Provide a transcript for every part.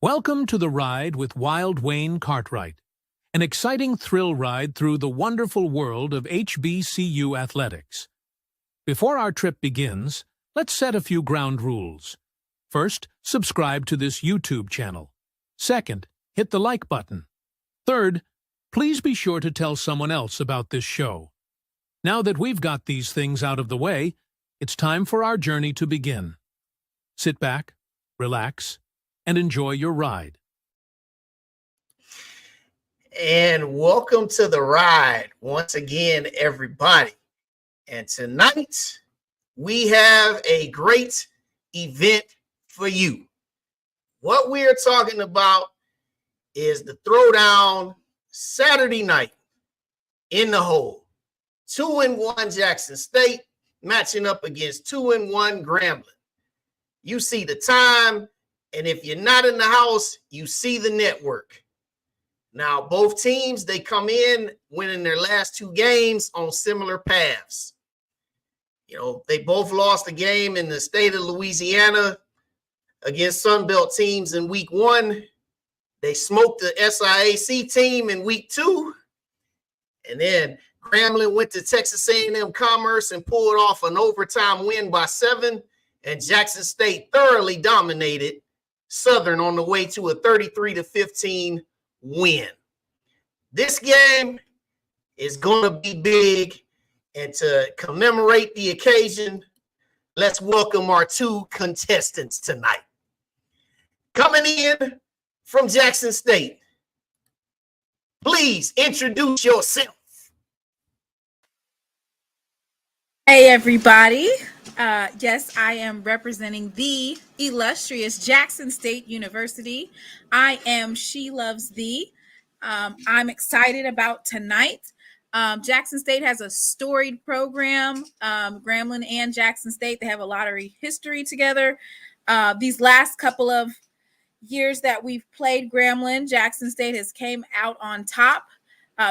Welcome to the ride with Wild Wayne Cartwright, an exciting thrill ride through the wonderful world of HBCU athletics. Before our trip begins, let's set a few ground rules. First, subscribe to this YouTube channel. Second, hit the like button. Third, please be sure to tell someone else about this show. Now that we've got these things out of the way, it's time for our journey to begin. Sit back, relax, and enjoy your ride. And welcome to the ride once again, everybody. And tonight we have a great event for you. What we are talking about is the throwdown Saturday night in the hole. 2-1 Jackson State matching up against 2-1 Grambling. You see the time. And if you're not in the house, you see the network. Now, both teams, they come in winning their last two games on similar paths. You know, they both lost a game in the state of Louisiana against Sunbelt teams in week 1. They smoked the SIAC team in week 2. And then Grambling went to Texas A&M Commerce and pulled off an overtime win by 7. And Jackson State thoroughly dominated Southern on the way to a 33-15 win. This game is going to be big, and to commemorate the occasion, let's welcome our two contestants tonight. Coming in from Jackson State, please introduce yourself. Hey, everybody. Yes, I am representing the illustrious Jackson State University. I am She Loves Thee. I'm excited about tonight. Jackson State has a storied program. Grambling and Jackson State, they have a lot of history together. These last couple of years that we've played Grambling, Jackson State has came out on top.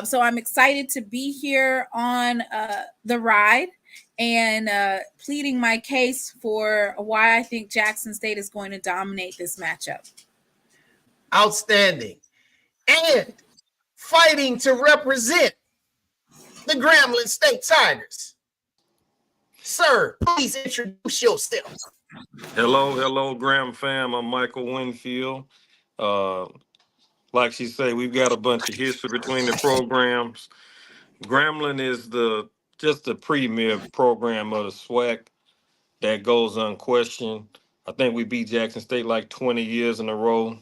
So I'm excited to be here on the ride and pleading my case for why I think Jackson State is going to dominate this matchup. Outstanding. And fighting to represent the Grambling State Tigers. Sir, please introduce yourself. Hello, Graham fam. I'm Michael Winfield. Like she said, we've got a bunch of history between the programs. Grambling is just the premier program of the SWAC that goes unquestioned. I think we beat Jackson State like 20 years in a row.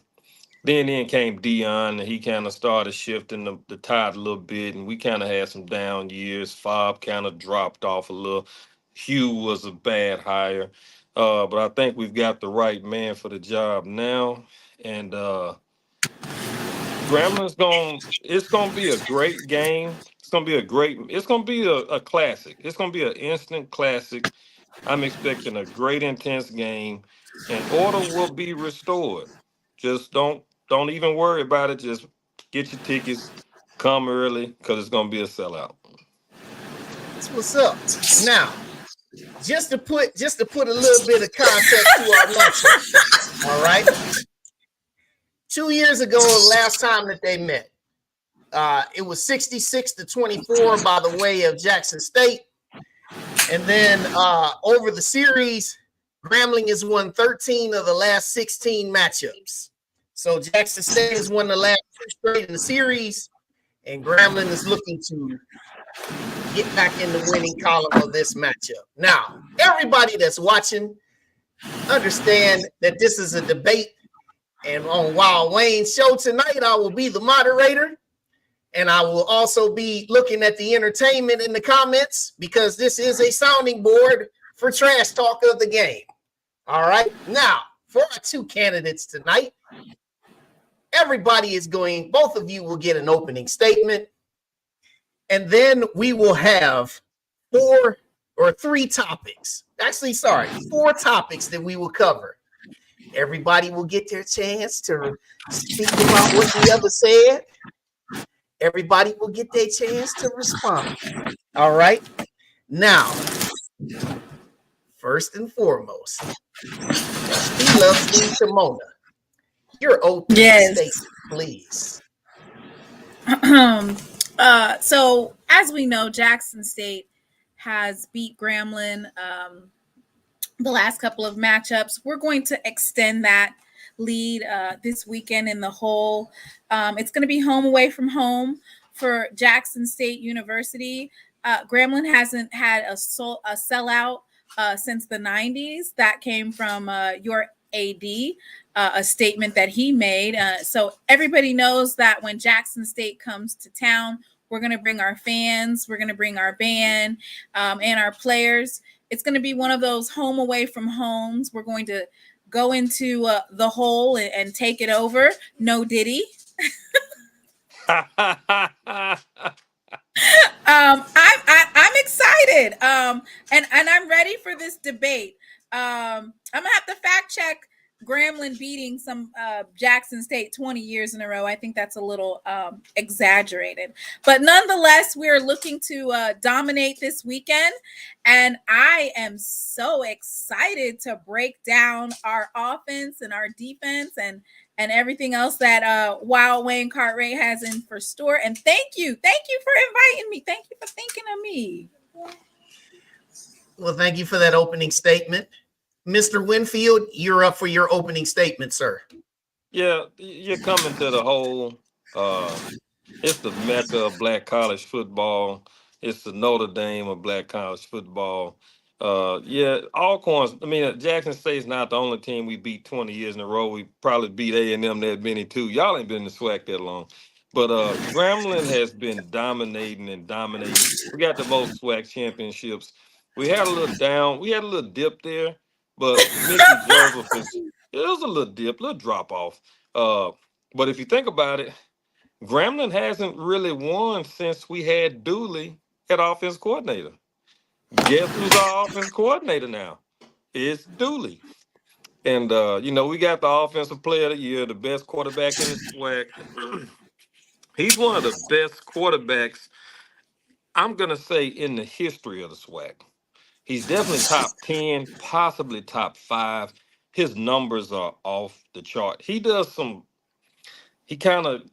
Then came Dion, and he kind of started shifting the tide a little bit, and we kind of had some down years. Fob kind of dropped off a little. Hugh was a bad hire. But I think we've got the right man for the job now. And Grambling's it's gonna be a great game. It's gonna be a classic. It's gonna be an instant classic. I'm expecting a great intense game, and order will be restored. Just don't even worry about it. Just get your tickets, come early, because it's gonna be a sellout. That's what's up. Now, just to put a little bit of context to our matchup. All right. 2 years ago, last time that they met, it was 66-24 by the way of Jackson State. And then over the series, Grambling has won 13 of the last 16 matchups. So Jackson State has won the last 2 straight in the series, and Grambling is looking to get back in the winning column of this matchup. Now, everybody that's watching, understand that this is a debate. And on Wild Wayne's show tonight, I will be the moderator. And I will also be looking at the entertainment in the comments, because this is a sounding board for trash talk of the game. All right. Now, for our two candidates tonight, both of you will get an opening statement. And then we will have 4 topics. Actually, 4 topics that we will cover. Everybody will get their chance to speak about what the other said. Everybody will get their chance to respond. All right. Now, first and foremost, She Loves Thee, Timona. your opening Yes. statement, please. So as we know, Jackson State has beat Grambling the last couple of matchups. We're going to extend that lead this weekend in the whole. It's going to be home away from home for Jackson State University. Grambling hasn't had a sellout since the 90s. That came from your AD, a statement that he made. So everybody knows that when Jackson State comes to town, we're going to bring our fans, we're going to bring our band and our players. It's going to be one of those home away from homes. We're going to go into the hole and take it over. No Diddy. I'm excited. And I'm ready for this debate. I'm gonna have to fact check Grambling beating some Jackson State 20 years in a row. I think that's a little exaggerated, but nonetheless, we're looking to dominate this weekend, and I am so excited to break down our offense and our defense and everything else that Wild Wayne Cartwright has in for store. And thank you for inviting me. Thank you for thinking of me. Well, thank you for that opening statement. Mr. Winfield, you're up for your opening statement, sir. Yeah, you're coming to the whole. It's the mecca of black college football. It's the Notre Dame of black college football. Yeah, Alcorn's. I mean, Jackson State's not the only team we beat 20 years in a row. We probably beat A&M that many too. Y'all ain't been in the SWAC that long, but Grambling has been dominating and dominating. We got the most SWAC championships. We had a little down. We had a little dip there, but Mickey Joseph is. It was a little dip, little drop off. But if you think about it, Grambling hasn't really won since we had Dooley at offense coordinator. Guess who's our offense coordinator now? It's Dooley. And, we got the offensive player of the year, the best quarterback in the SWAC. He's one of the best quarterbacks, I'm going to say, in the history of the SWAC. He's definitely top 10, possibly top 5. His numbers are off the chart. He does some he kind of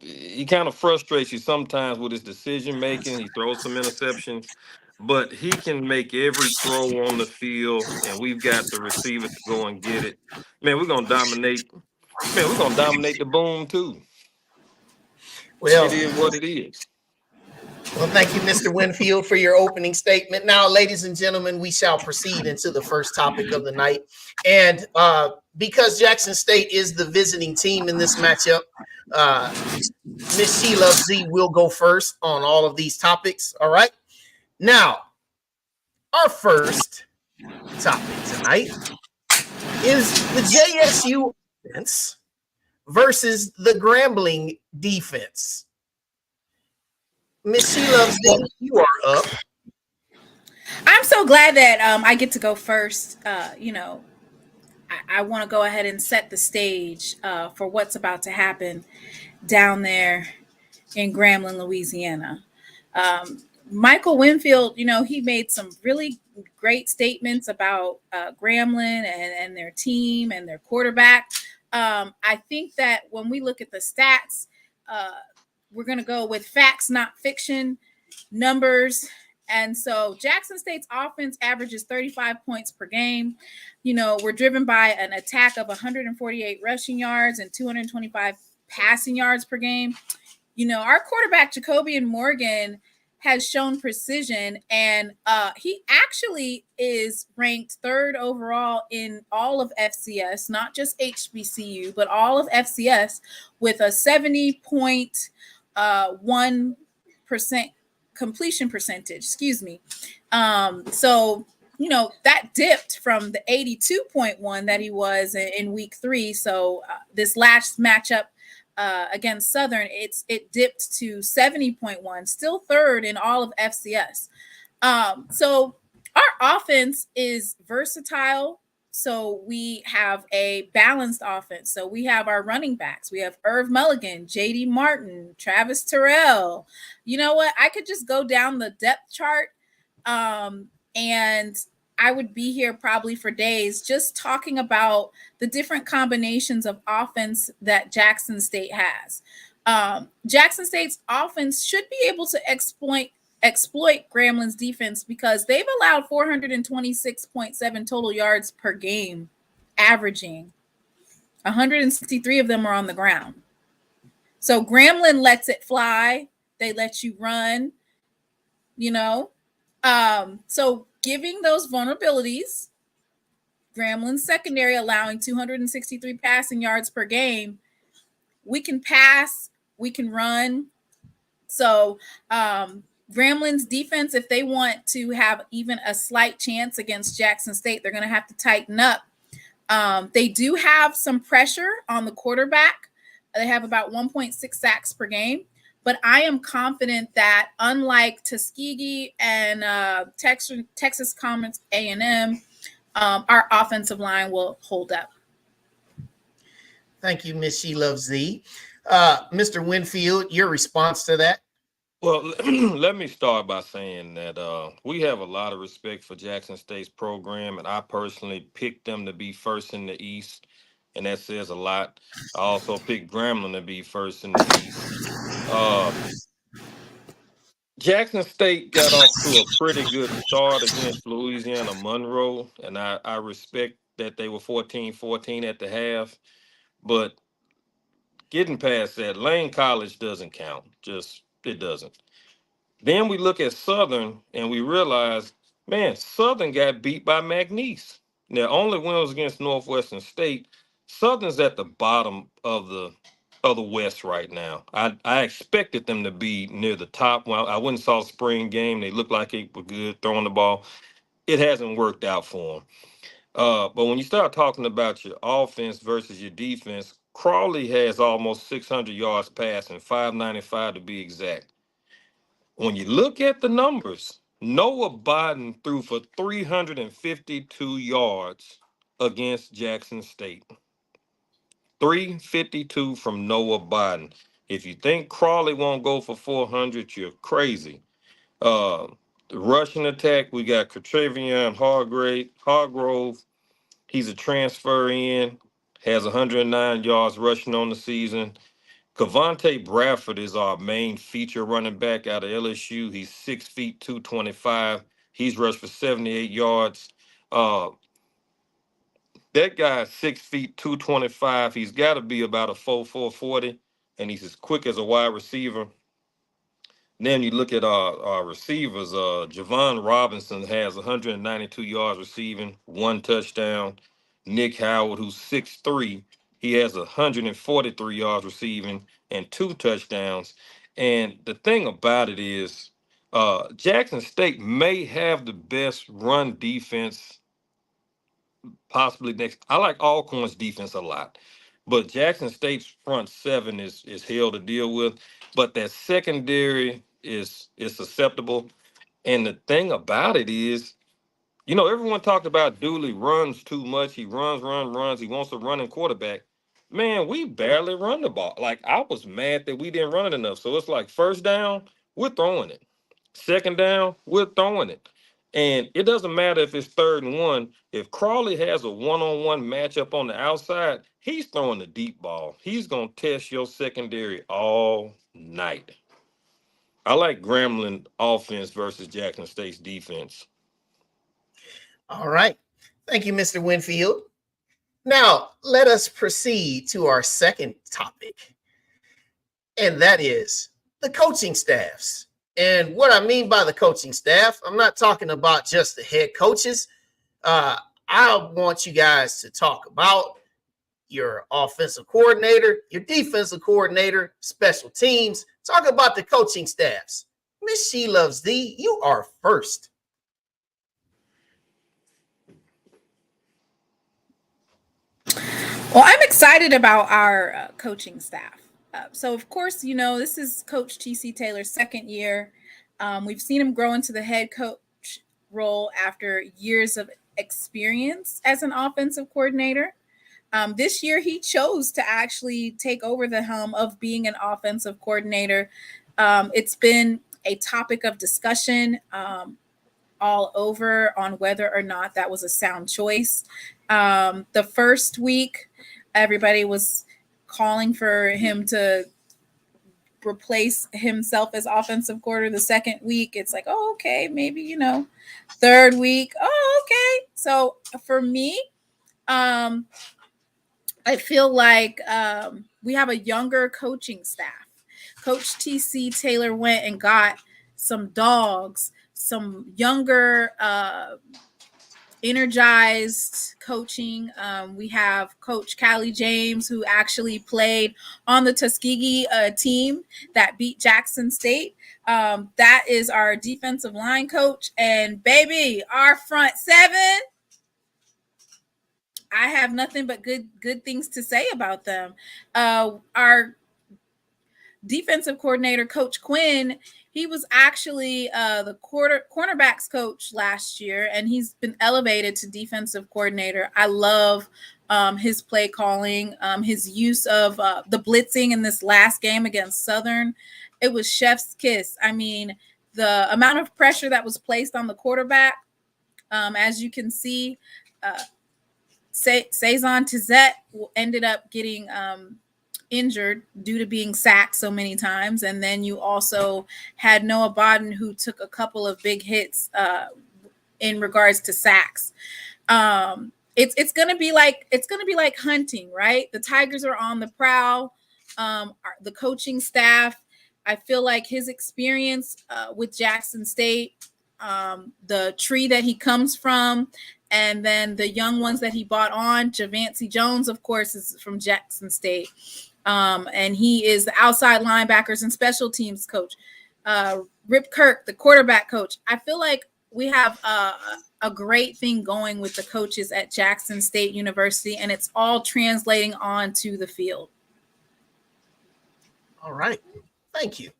frustrates you sometimes with his decision making. He throws some interceptions, but he can make every throw on the field, and we've got the receivers to go and get it. Man, we're gonna dominate. Man, we're gonna dominate the boom too. Well, It is what it is. Well, thank you, Mr. Winfield, for your opening statement. Now, ladies and gentlemen, we shall proceed into the first topic of the night. And because Jackson State is the visiting team in this matchup, Miss Sheila Z will go first on all of these topics. All right. Now, our first topic tonight is the JSU offense versus the Grambling defense. Miss Sheila Z, you are up. I'm so glad that I get to go first. I want to go ahead and set the stage for what's about to happen down there in Grambling, Louisiana. Michael Winfield, he made some really great statements about Grambling and their team and their quarterback. I think that when we look at the stats, we're going to go with facts, not fiction, numbers. And so Jackson State's offense averages 35 points per game. We're driven by an attack of 148 rushing yards and 225 passing yards per game. Our quarterback, Jacobian Morgan, has shown precision, and he actually is ranked 3rd overall in all of FCS, not just HBCU, but all of FCS, with a 70.1% completion percentage. So that dipped from the 82.1 that he was in week 3. So this last matchup against Southern, it dipped to 70.1, still 3rd in all of FCS. So our offense is versatile. So we have a balanced offense. So we have our running backs. We have Irv Mulligan, JD Martin, Travis Terrell. You know what? I could just go down the depth chart. And I would be here probably for days just talking about the different combinations of offense that Jackson State has. Jackson State's offense should be able to exploit Grambling's defense because they've allowed 426.7 total yards per game, averaging 163 of them are on the ground. So Grambling lets it fly. They let you run, So giving those vulnerabilities, Grambling's secondary allowing 263 passing yards per game, we can pass, we can run. So Grambling's defense, if they want to have even a slight chance against Jackson State, they're going to have to tighten up. They do have some pressure on the quarterback. They have about 1.6 sacks per game. But I am confident that unlike Tuskegee and Texas Commerce A&M, our offensive line will hold up. Thank you, Miss She Loves Z. Mr. Winfield, your response to that? Well, let me start by saying that we have a lot of respect for Jackson State's program, and I personally picked them to be first in the East, and that says a lot. I also picked Grambling to be first in the East. Jackson State got off to a pretty good start against Louisiana Monroe, and I respect that they were 14-14 at the half, but getting past that, Lane College doesn't count. It doesn't. Then we look at Southern and we realize, man, Southern got beat by McNeese. Their only win was against Northwestern State. Southern's at the bottom of the West right now. I expected them to be near the top. Well, I went and saw the spring game. They looked like they were good throwing the ball. It hasn't worked out for them. But when you start talking about your offense versus your defense, Crawley has almost 600 yards passing, 595 to be exact. When you look at the numbers, Noah Biden threw for 352 yards against Jackson State. 352 from Noah Biden. If you think Crawley won't go for 400, you're crazy. The rushing attack, we got Catravion Hargrove. He's a transfer in, has 109 yards rushing on the season. Cavante Bradford is our main feature running back out of LSU. He's 6 feet 225. He's rushed for 78 yards. That guy's 6 feet 225. He's got to be about a 4.40, 40, and he's as quick as a wide receiver. Then you look at our receivers. Javon Robinson has 192 yards receiving, 1 touchdown. Nick Howard, who's 6'3", he has 143 yards receiving and 2 touchdowns. And the thing about it is, Jackson State may have the best run defense possibly next. I like Alcorn's defense a lot, but Jackson State's front seven is hell to deal with. But that secondary is susceptible. And the thing about it is, everyone talked about Dooley runs too much. He runs. He wants a running quarterback. Man, we barely run the ball. Like, I was mad that we didn't run it enough. So it's like first down, we're throwing it. Second down, we're throwing it. And it doesn't matter if it's 3rd and 1. If Crawley has a one-on-one matchup on the outside, he's throwing the deep ball. He's going to test your secondary all night. I like Grambling offense versus Jackson State's defense. All right. Thank you, Mr. Winfield. Now, let us proceed to our second topic, and that is the coaching staffs. And what I mean by the coaching staff, I'm not talking about just the head coaches. I want you guys to talk about your offensive coordinator, your defensive coordinator, special teams. Talk about the coaching staffs. Miss She Loves Z, you are first. Well, I'm excited about our coaching staff. So, of course, this is Coach T.C. Taylor's second year. We've seen him grow into the head coach role after years of experience as an offensive coordinator. This year, he chose to actually take over the helm of being an offensive coordinator. It's been a topic of discussion all over on whether or not that was a sound choice. The first week, everybody was calling for him to replace himself as offensive coordinator. The second week, it's like, oh, okay, maybe, Third week, oh, okay. So for me, I feel like we have a younger coaching staff. Coach TC Taylor went and got some dogs, some younger, energized coaching. We have Coach Callie James, who actually played on the Tuskegee team that beat Jackson State. That is our defensive line coach. And baby, our front seven, I have nothing but good things to say about them. Our defensive coordinator, Coach Quinn, he was actually the cornerbacks coach last year, and he's been elevated to defensive coordinator. I love his play calling, his use of the blitzing in this last game against Southern. It was chef's kiss. I mean, the amount of pressure that was placed on the quarterback, as you can see, Saison Tizette ended up getting injured due to being sacked so many times. And then you also had Noah Bodden, who took a couple of big hits in regards to sacks. It's gonna be like hunting, right? The Tigers are on the prowl. The coaching staff, I feel like his experience with Jackson State, the tree that he comes from, and then the young ones that he bought on, Javancy Jones, of course, is from Jackson State. And he is the outside linebackers and special teams coach. Rip Kirk, the quarterback coach. I feel like we have a great thing going with the coaches at Jackson State University, and it's all translating onto the field. All right. Thank you.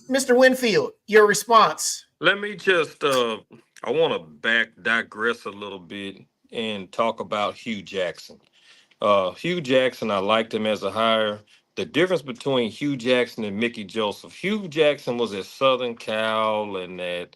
Mr. Winfield, your response. Let me just, I want to digress a little bit and talk about Hugh Jackson. Hugh Jackson, I liked him as a hire. The difference between Hugh Jackson and Mickey Joseph, Hugh Jackson was at Southern Cal and at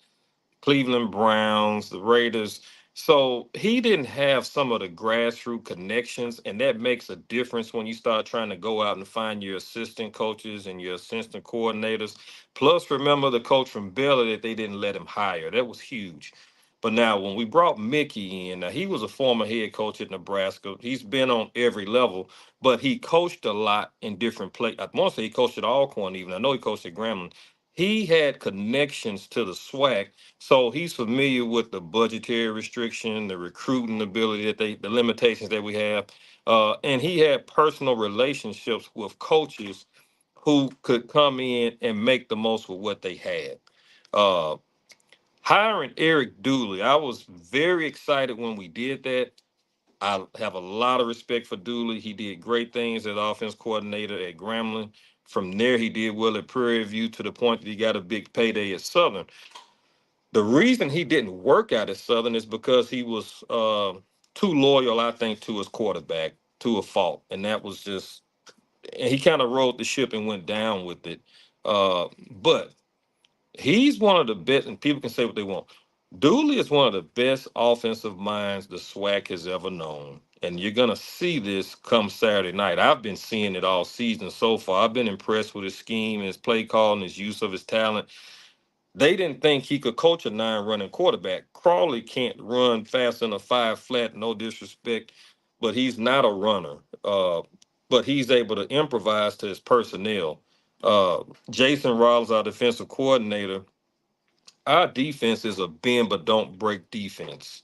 Cleveland Browns, the Raiders. So he didn't have some of the grassroots connections, and that makes a difference when you start trying to go out and find your assistant coaches and your assistant coordinators. Plus, remember the coach from Baylor that they didn't let him hire. That was huge. But now, when we brought Mickey in, now he was a former head coach at Nebraska. He's been on every level, but he coached a lot in different places. I want to say he coached at Alcorn even. I know he coached at Grambling. He had connections to the SWAC, so he's familiar with the budgetary restriction, the recruiting ability the limitations that we have, and he had personal relationships with coaches who could come in and make the most with what they had. Uh, Hiring Eric Dooley, I was very excited when we did that. I have a lot of respect for Dooley. He did great things as offense coordinator at Grambling. From there, he did well at Prairie View to the point that he got a big payday at Southern. The reason he didn't work out at Southern is because he was too loyal, I think, to his quarterback to a fault. And that was just, and he kind of rode the ship and went down with it. But he's one of the best, and people can say what they want. Dooley is one of the best offensive minds the SWAC has ever known. And you're going to see this come Saturday night. I've been seeing it all season so far. I've been impressed with his scheme, his play call, and his use of his talent. They didn't think he could coach a 9 running quarterback. Crawley can't run fast in a 5 flat, no disrespect, but he's not a runner. But he's able to improvise to his personnel. Jason Rollins, our defensive coordinator, our defense is a bend but don't break defense.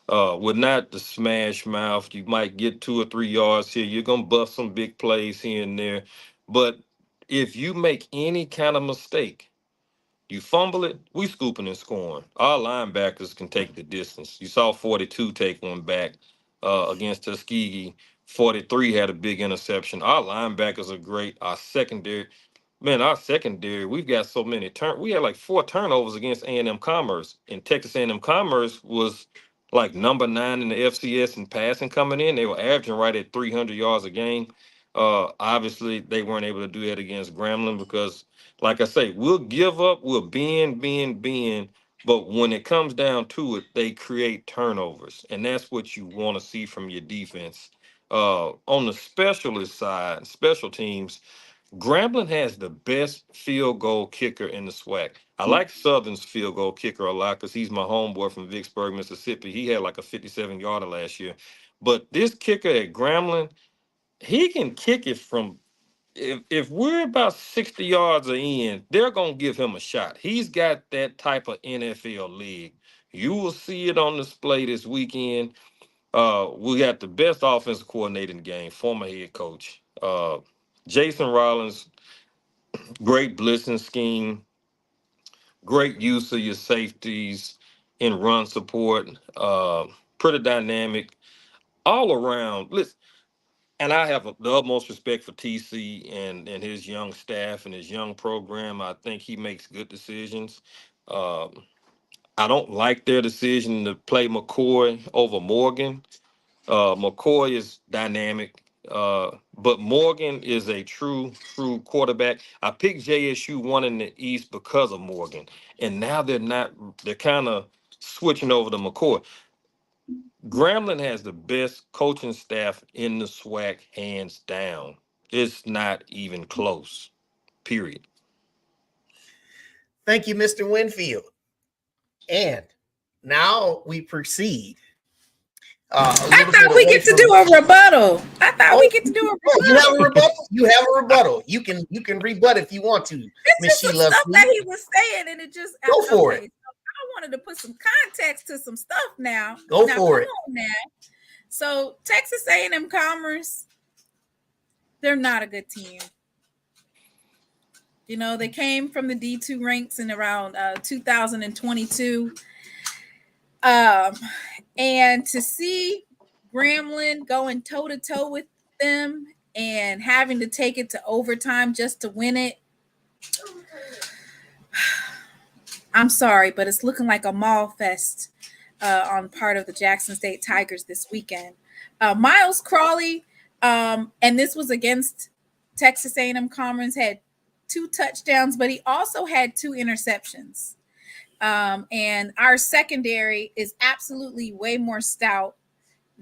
We're not the smash mouth. You might get 2 or 3 yards here. You're gonna bust some big plays here and there. But if you make any kind of mistake, you fumble it, we scooping and scoring. Our linebackers can take the distance. You saw 42 take one back against Tuskegee. 43 had a big interception. Our linebackers are great. Our secondary, we've got so many we had like 4 turnovers against A&M Commerce. And Texas A&M Commerce was like number 9 in the FCS in passing coming in. They were averaging right at 300 yards a game. Obviously, they weren't able to do that against Grambling because, like I say, we'll give up, we'll bend, But when it comes down to it, they create turnovers, and that's what you want to see from your defense. On the specialist side, special teams, Grambling has the best field goal kicker in the SWAC. I like Southern's field goal kicker a lot because he's my homeboy from Vicksburg, Mississippi. He had like a 57-yarder last year. But this kicker at Grambling, he can kick it from if we're about 60 yards in, they're gonna give him a shot. He's got that type of NFL league. You will see it on display this weekend. We got the best offensive coordinator in the game, former head coach. Jason Rollins, great blitzing scheme, great use of your safeties in run support, pretty dynamic all around. Listen, and I have the utmost respect for TC and his young staff and his young program. I think he makes good decisions. Um, I don't like their decision to play McCoy over Morgan. McCoy is dynamic, but Morgan is a true quarterback. I picked JSU one in the East because of Morgan, and now they're not. They're kind of switching over to McCoy. Grambling has the best coaching staff in the SWAC, hands down. It's not even close. Period. Thank you, Mr. Winfield. And now we proceed. I thought we get to do a rebuttal. I thought we get to do a rebuttal. You have a rebuttal. You have a rebuttal. You can rebut if you want to. It's just some stuff that he was saying, and it just go for it. So I wanted to put some context to some stuff now. Go for it. Now. So Texas A&M Commerce, they're not a good team. You know, they came from the D2 ranks in around 2022. And to see Grambling going toe-to-toe with them and having to take it to overtime just to win it, I'm sorry, but it's looking like a mall fest on part of the Jackson State Tigers this weekend. Miles Crawley, and this was against Texas A&M Commerce, had 2 touchdowns, but he also had 2 interceptions. And our secondary is absolutely way more stout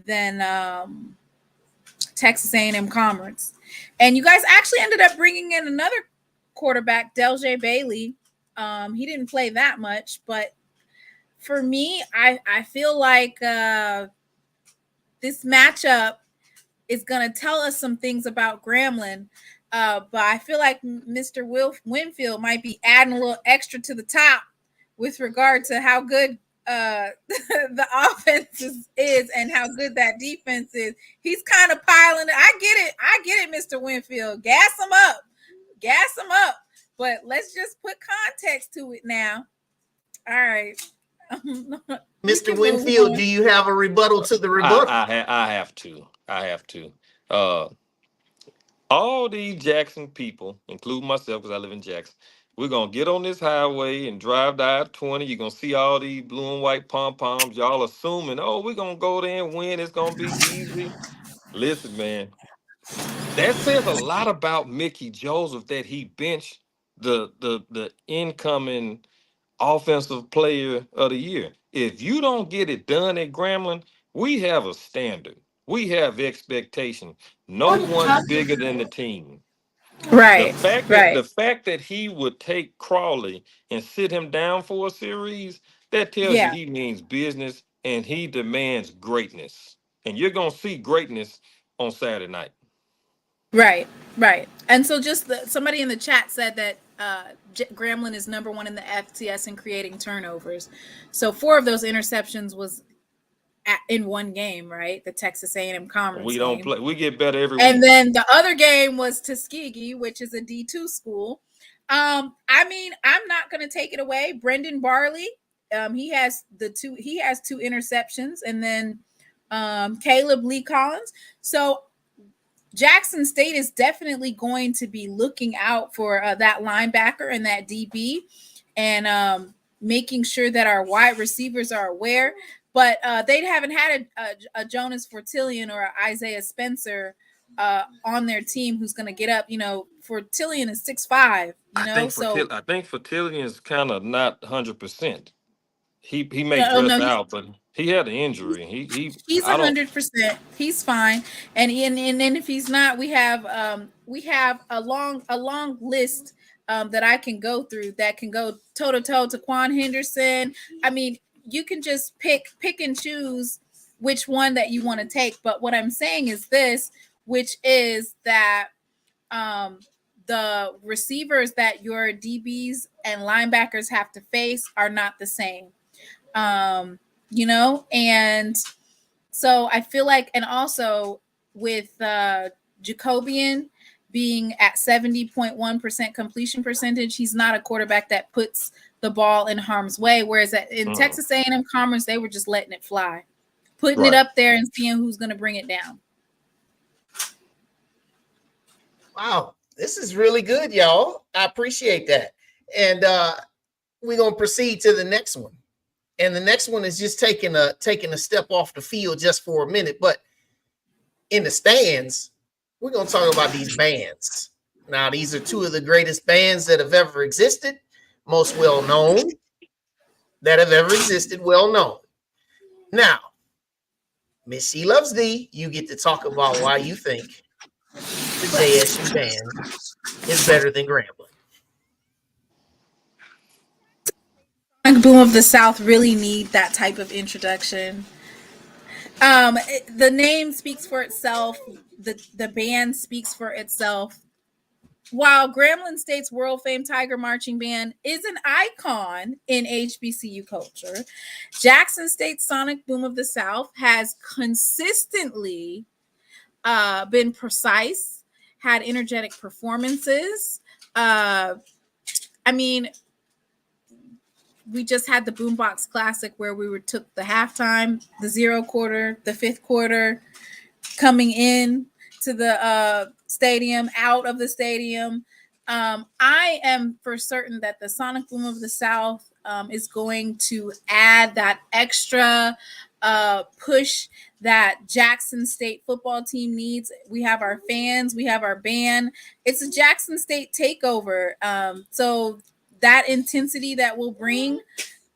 than Texas A&M Commerce. And you guys actually ended up bringing in another quarterback, Deljay Bailey. He didn't play that much, but for me, I feel like this matchup is going to tell us some things about Grambling. But I feel like Mr. Winfield might be adding a little extra to the top with regard to how good the offense is and how good that defense is. He's kind of piling it. I get it, Mr. Winfield. Gas him up. But let's just put context to it now. All right. Mr. Winfield, do you have a rebuttal to the rebuttal? I have to. All these Jackson people, including myself, because I live in Jackson, we're going to get on this highway and drive down 20. You're going to see all these blue and white pom-poms. Y'all assuming, we're going to go there and win. It's going to be easy. Listen, man, that says a lot about Mickey Joseph that he benched the incoming offensive player of the year. If you don't get it done at Grambling, we have a standard. We have expectation. No one's bigger than the team. Right. The fact that he would take Crawley and sit him down for a series, that tells you he means business and he demands greatness. And you're going to see greatness on Saturday night. Right. And so somebody in the chat said that Grambling is number 1 in the FCS in creating turnovers. So 4 of those interceptions was in one game, right? The Texas A&M Commerce. We don't play. We get better every week. And then the other game was Tuskegee, which is a D2 school. I mean, I'm not going to take it away. Brendan Barley, he has 2 interceptions, and then Caleb Lee Collins. So Jackson State is definitely going to be looking out for that linebacker and that DB, and making sure that our wide receivers are aware. But they haven't had a Jonas Fortillion or a Isaiah Spencer on their team who's going to get up. You know, Fortillion is 6'5". I think Fortillion is kind of not 100%. he may Oh dress no, out, but he had an injury. he's I don't. 100%. He's fine. And if he's not, we have a long list that I can go through that can go toe to toe to Quan Henderson. I mean, you can just pick and choose which one that you want to take. But what I'm saying is this, which is that the receivers that your DBs and linebackers have to face are not the same. Um, and so I feel like, and also with Jacobian being at 70.1% completion percentage, he's not a quarterback that puts the ball in harm's way. Whereas in Texas A&M Commerce, they were just letting it fly, putting it up there and seeing who's going to bring it down. Wow, this is really good, y'all. I appreciate that. And we're going to proceed to the next one. And the next one is just taking a step off the field just for a minute. But in the stands, we're going to talk about these bands. Now, these are two of the greatest bands that have ever existed, most well known that have ever existed, well known. Now, Miss She Loves D, you get to talk about why you think the JSU band is better than Grambling. Boom of the South really need that type of introduction. The name speaks for itself. The band speaks for itself. While Grambling State's world famed Tiger Marching Band is an icon in HBCU culture, Jackson State's Sonic Boom of the South has consistently been precise, had energetic performances. I mean, we just had the Boombox Classic where we took the halftime, the 0 quarter, the 5th quarter, coming in to the stadium, out of the stadium. I am for certain that the Sonic Boom of the South is going to add that extra push that Jackson State football team needs. We have our fans, we have our band. It's a Jackson State takeover. So that intensity that we'll bring,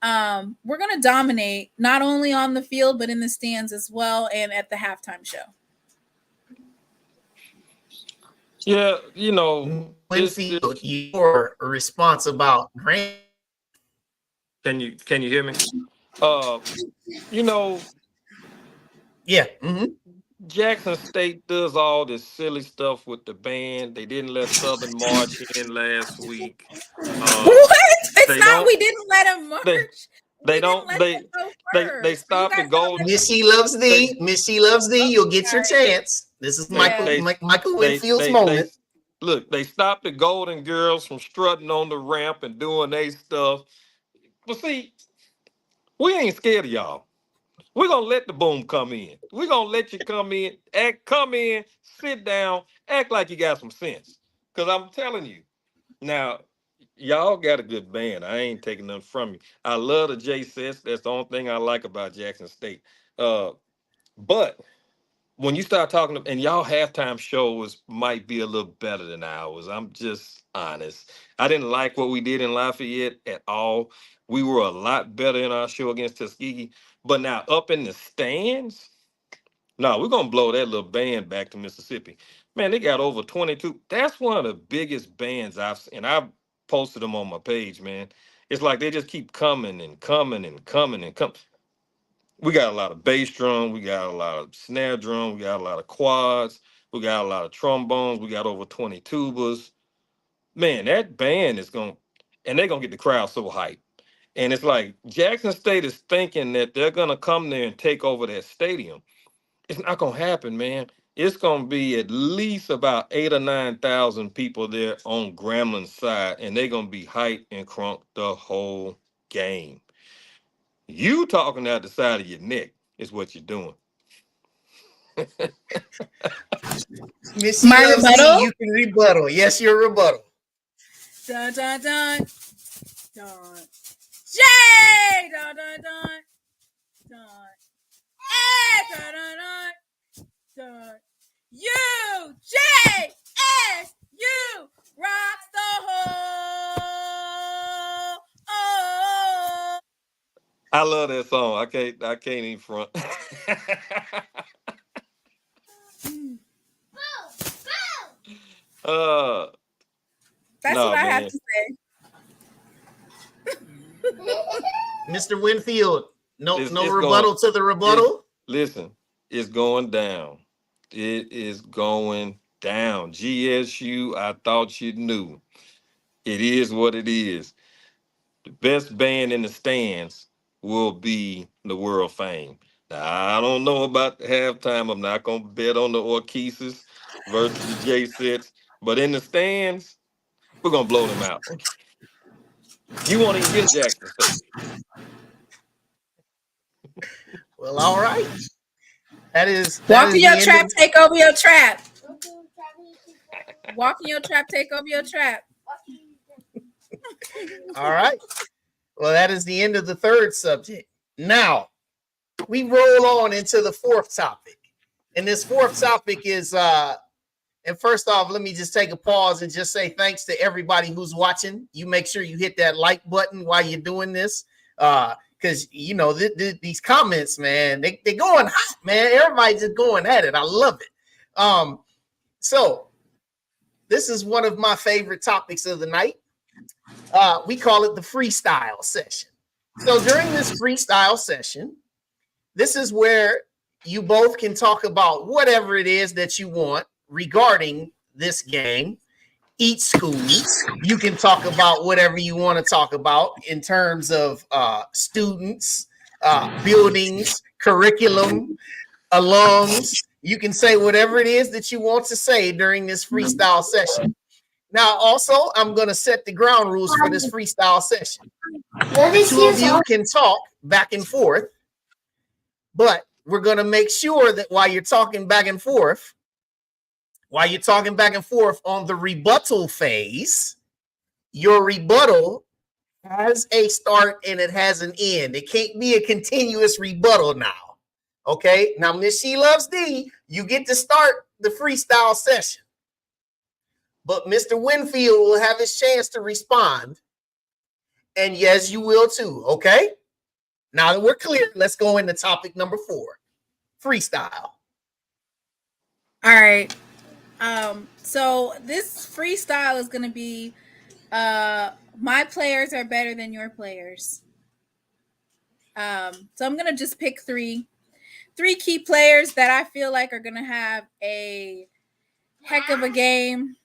we're going to dominate not only on the field, but in the stands as well and at the halftime show. Yeah, Winfield, your response about Grant. Can you hear me? Yeah. Jackson State does all this silly stuff with the band. They didn't let Southern march in last week. What? It's not. We didn't let them march. They stopped the golden. Miss She Loves Thee. Miss She Loves Thee. You'll get your chance. This is Michael Winfield's moment. Look, they stopped the Golden Girls from strutting on the ramp and doing their stuff. But see, we ain't scared of y'all. We're going to let the boom come in. We're going to let you come in, sit down, act like you got some sense. Because I'm telling you, now, y'all got a good band. I ain't taking nothing from you. I love the J sets. That's the only thing I like about Jackson State. But when you start talking, and y'all halftime shows might be a little better than ours. I'm just honest. I didn't like what we did in Lafayette at all. We were a lot better in our show against Tuskegee. But now up in the stands, no, we're gonna blow that little band back to Mississippi. Man, they got over 22. That's one of the biggest bands I've seen. And I've posted them on my page, man. It's like they just keep coming and coming and coming and coming. We got a lot of bass drum, we got a lot of snare drum, we got a lot of quads, we got a lot of trombones, we got over 20 tubas. Man, that band is and they're gonna get the crowd so hyped. And it's like Jackson State is thinking that they're gonna come there and take over that stadium. It's not gonna happen, man. It's gonna be at least about 8,000 or 9,000 people there on Grambling's side, and they're gonna be hyped and crunk the whole game. You talking out the side of your neck is what you're doing. Miss She Loves Thee, you can rebuttal. Yes, your rebuttal. Dun dun dun dun. Jay! Dun dun dun dun. Hey! Dun dun dun dun. UJSU rocks the whole. I love that song. I can't even front. uh That's what nah, I have man. to say. Mr. Winfield, no It's going rebuttal to the it's rebuttal. listen, it's going down. It is going down. GSU, I thought you knew. It is what it is. The best band in the stands will be the world fame. Now, I don't know about the halftime. I'm not gonna bet on the Orchesis versus the J sets, but in the stands, we're gonna blow them out. You won't even hear Jackson State. Well, all right. That is Walk in your the end trap, of. take over your trap. Walk in your trap, take over your trap. All right. Well, that is the end of the third subject. Now we roll on into the fourth topic, and this fourth topic is and first off, let me just take a pause and just say thanks to everybody who's watching. You make sure you hit that like button while you're doing this. Because you know these comments, man, they going hot, man. Everybody's just going at it. I love it. So this is one of my favorite topics of the night. We call it the freestyle session. So during this freestyle session, this is where you both can talk about whatever it is that you want regarding this game. Each school, you can talk about whatever you want to talk about in terms of students, buildings, curriculum, alums. You can say whatever it is that you want to say during this freestyle session. Now, also, I'm going to set the ground rules for this freestyle session. The two of you can talk back and forth, but we're going to make sure that while you're talking back and forth on the rebuttal phase, your rebuttal has a start and it has an end. It can't be a continuous rebuttal now. Okay? Now, Miss She Loves D, you get to start the freestyle session. But Mr. Winfield will have his chance to respond. And yes, you will too. Okay? Now that we're clear, let's go into topic number 4. Freestyle. All right. So this freestyle is going to be my players are better than your players. So I'm going to just pick three key players that I feel like are going to have a heck of a game,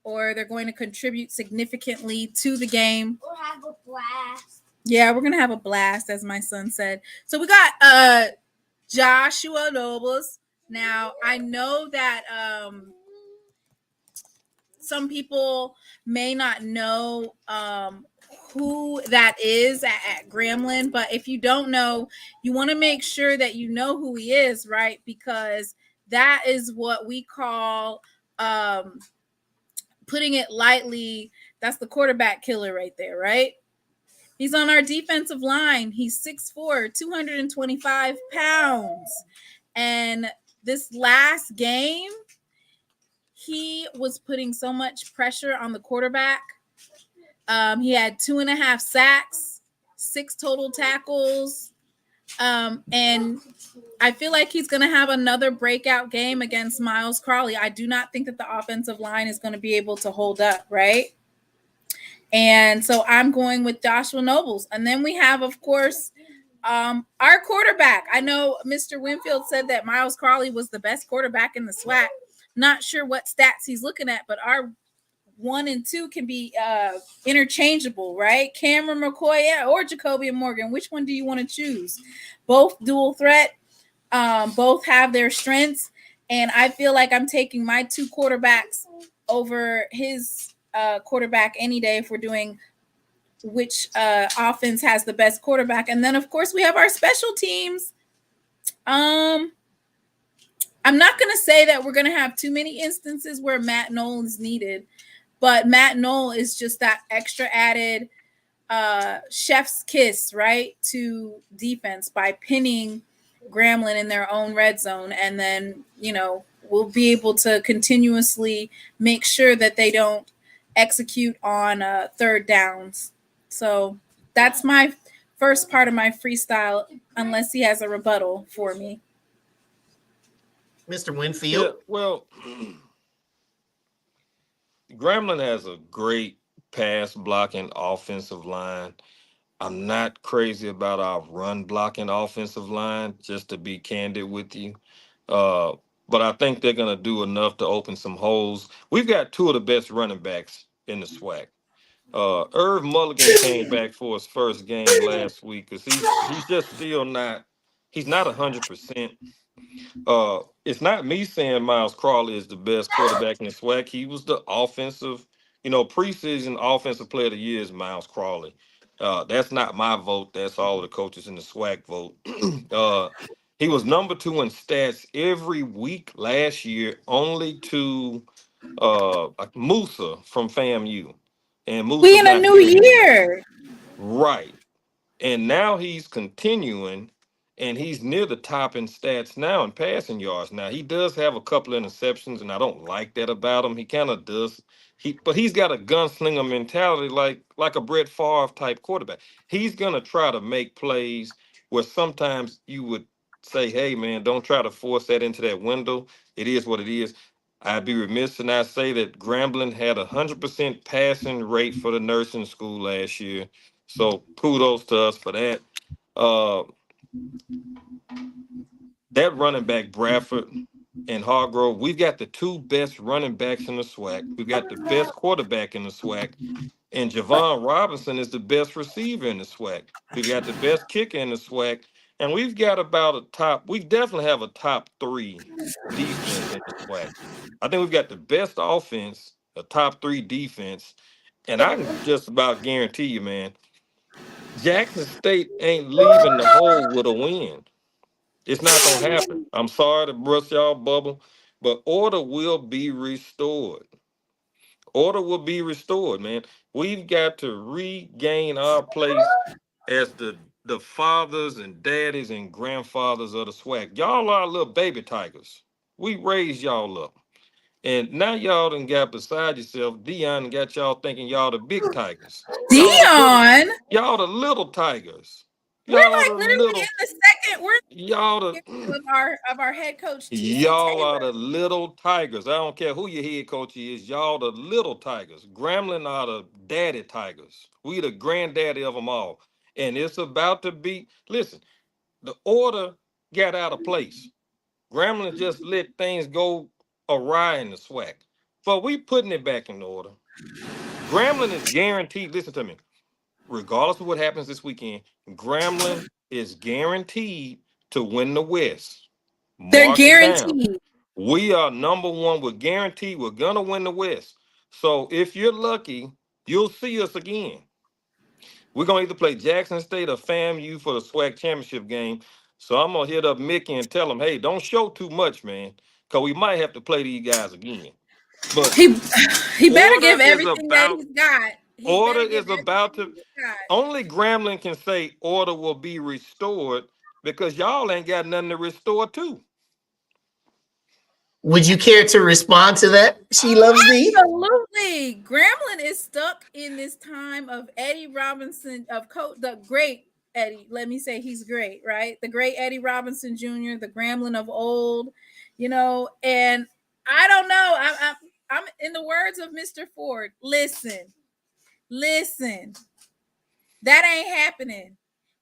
or they're going to contribute significantly to the game. We'll have a blast. Yeah, we're going to have a blast, as my son said. So we got Joshua Nobles. Now, I know that some people may not know who that is at Grambling, but if you don't know, you want to make sure that you know who he is, right? Because that is what we call, putting it lightly, that's the quarterback killer right there, right? He's on our defensive line. He's 6'4", 225 pounds. And this last game, he was putting so much pressure on the quarterback. He had 2.5 sacks, 6 total tackles. And I feel like he's going to have another breakout game against Miles Crawley. I do not think that the offensive line is going to be able to hold up, right? And so I'm going with Joshua Nobles. And then we have, of course, our quarterback. I know Mr. Winfield said that Miles Crawley was the best quarterback in the SWAC. Not sure what stats he's looking at, but our 1 and 2 can be interchangeable, right? Cameron McCoy or Jacoby Morgan. Which one do you want to choose? Both dual threat. Both have their strengths. And I feel like I'm taking my 2 quarterbacks over his quarterback any day if we're doing which offense has the best quarterback. And then, of course, we have our special teams. I'm not going to say that we're going to have too many instances where Matt Knoll is needed, but Matt Knoll is just that extra added chef's kiss, right, to defense by pinning Grambling in their own red zone. And then, you know, we'll be able to continuously make sure that they don't execute on third downs. So that's my first part of my freestyle unless he has a rebuttal for me. Mr. Winfield. Yeah, well, Grambling has a great pass blocking offensive line. I'm not crazy about our run blocking offensive line, just to be candid with you. Uh, but I think they're going to do enough to open some holes. We've got two of the best running backs in the SWAC. Irv Mulligan came back for his first game last week because he's just still not, he's not 100%. It's not me saying Miles Crawley is the best quarterback in the SWAC. He was the offensive, preseason offensive player of the year is Miles Crawley. That's not my vote. That's all of the coaches in the SWAC vote. He was number 2 in stats every week last year, only to Musa from FAMU. And We Musa's in a not new here anymore. year. Right. And now he's continuing, and he's near the top in stats now in passing yards. Now he does have a couple of interceptions, and I don't like that about him. He kind of does. But he's got a gunslinger mentality, like a Brett Favre type quarterback. He's gonna try to make plays where sometimes you would say, "Hey, man, don't try to force that into that window. It is what it is." I'd be remiss to not say that Grambling had 100% passing rate for the nursing school last year. So kudos to us for that. Uh, that running back, Bradford and Hargrove, we've got the two best running backs in the SWAC. We've got the best quarterback in the SWAC. And Javon Robinson is the best receiver in the SWAC. We've got the best kicker in the SWAC. And we've got we definitely have a top 3 defense in the SWAC. I think we've got the best offense, a top 3 defense. And I can just about guarantee you, man, Jackson State ain't leaving the hole with a win. It's not gonna happen. I'm sorry to bust y'all bubble, but order will be restored. Order will be restored, man. We've got to regain our place as the fathers and daddies and grandfathers of the SWAC. Y'all are little baby tigers. We raised y'all up. And now y'all done got beside yourself. Dion got y'all thinking y'all the big tigers. Dion, Y'all the little tigers. we're Y'all like the literally little. in the second. We're Y'all the. of our head coach TC Y'all are Taylor. the little tigers. I don't care who your head coach is. Y'all the little tigers. Grambling are the daddy tigers. We the granddaddy of them all. And it's about to be. Listen, the order got out of place. Grambling just let things go awry in the SWAC. But we putting it back in order. Grambling is guaranteed. Listen to me. Regardless of what happens this weekend, Grambling is guaranteed to win the West. They're Mark it down. guaranteed. We are number 1. We're guaranteed we're gonna win the West. So if you're lucky, you'll see us again. We're gonna either play Jackson State or FAMU for the SWAC championship game. So I'm gonna hit up Mickey and tell him, hey, don't show too much, man, because we might have to play these guys again. But He better order give is everything that about he's got. He order better give is about to. everything he's got. Only Grambling can say order will be restored because y'all ain't got nothing to restore to. Would you care to respond to that? She loves thee. Absolutely. Grambling is stuck in this time of Eddie Robinson, the great Eddie. Let me say he's great, right? The great Eddie Robinson Jr., the Grambling of old, and I don't know. I'm in the words of Mr. Ford. Listen, that ain't happening.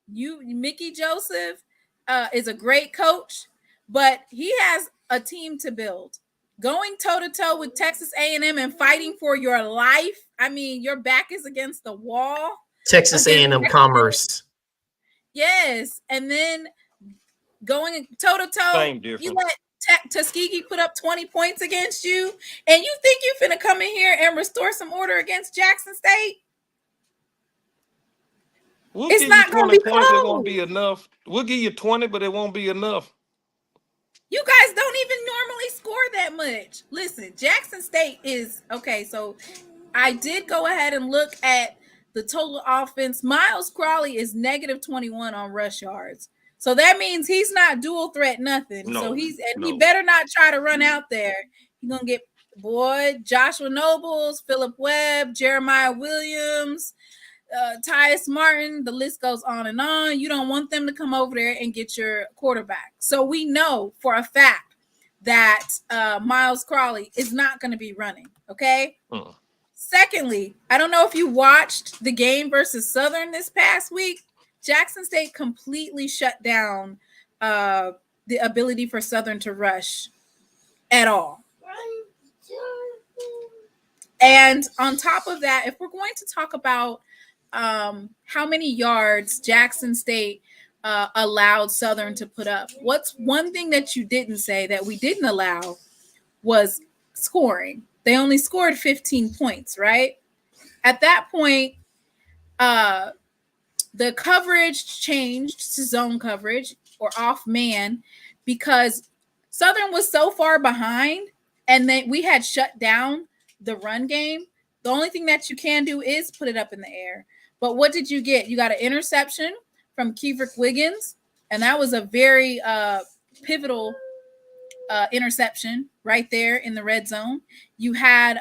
Mickey Joseph is a great coach, but he has a team to build. Going toe to toe with Texas A&M and fighting for your life. I mean, your back is against the wall. Texas A&M Commerce. Yes, and then going toe to toe. Same difference. You let Tuskegee put up 20 points against you, and you think you finna come in here and restore some order against Jackson State? It's not going to be points. It won't be enough. We'll give you 20, but it won't be enough. You guys don't even normally score that much. Listen, Jackson State is okay. So I did go ahead and look at the total offense. Miles Crawley is negative 21 on rush yards. So that means he's not dual threat nothing. No, so he better not try to run out there. He's gonna get Joshua Nobles, Philip Webb, Jeremiah Williams. Tyus Martin, the list goes on and on. You don't want them to come over there and get your quarterback. So we know for a fact that Miles Crawley is not going to be running. Okay. Secondly, I don't know if you watched the game versus Southern this past week. Jackson State completely shut down the ability for Southern to rush at all. And on top of that, if we're going to talk about how many yards Jackson State allowed Southern to put up, what's one thing that you didn't say that we didn't allow was scoring. They only scored 15 points, right? At that point, the coverage changed to zone coverage or off man because Southern was so far behind and then we had shut down the run game. The only thing that you can do is put it up in the air. But what did you get? You got an interception from Kevrick Wiggins, and that was a very pivotal interception right there in the red zone. You had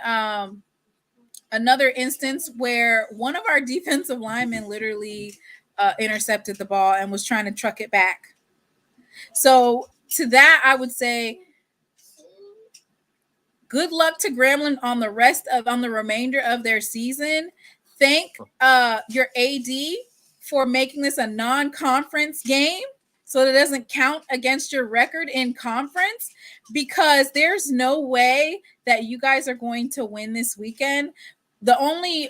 another instance where one of our defensive linemen literally intercepted the ball and was trying to truck it back. So to that, I would say good luck to Grambling on the remainder of their season. Thank your AD for making this a non-conference game so that it doesn't count against your record in conference, because there's no way that you guys are going to win this weekend. The only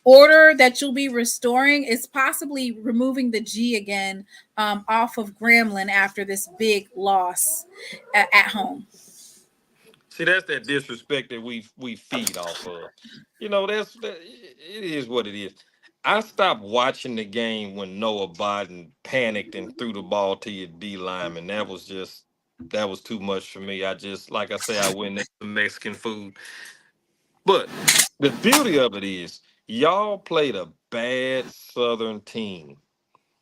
order that you'll be restoring is possibly removing the G again off of Grambling after this big loss at home. See, that's that disrespect that we feed off of. You know, it is what it is. I stopped watching the game when Noah Biden panicked and threw the ball to your D lineman. That was too much for me. I just, like I say, I went next to Mexican food. But the beauty of it is, y'all played a bad Southern team,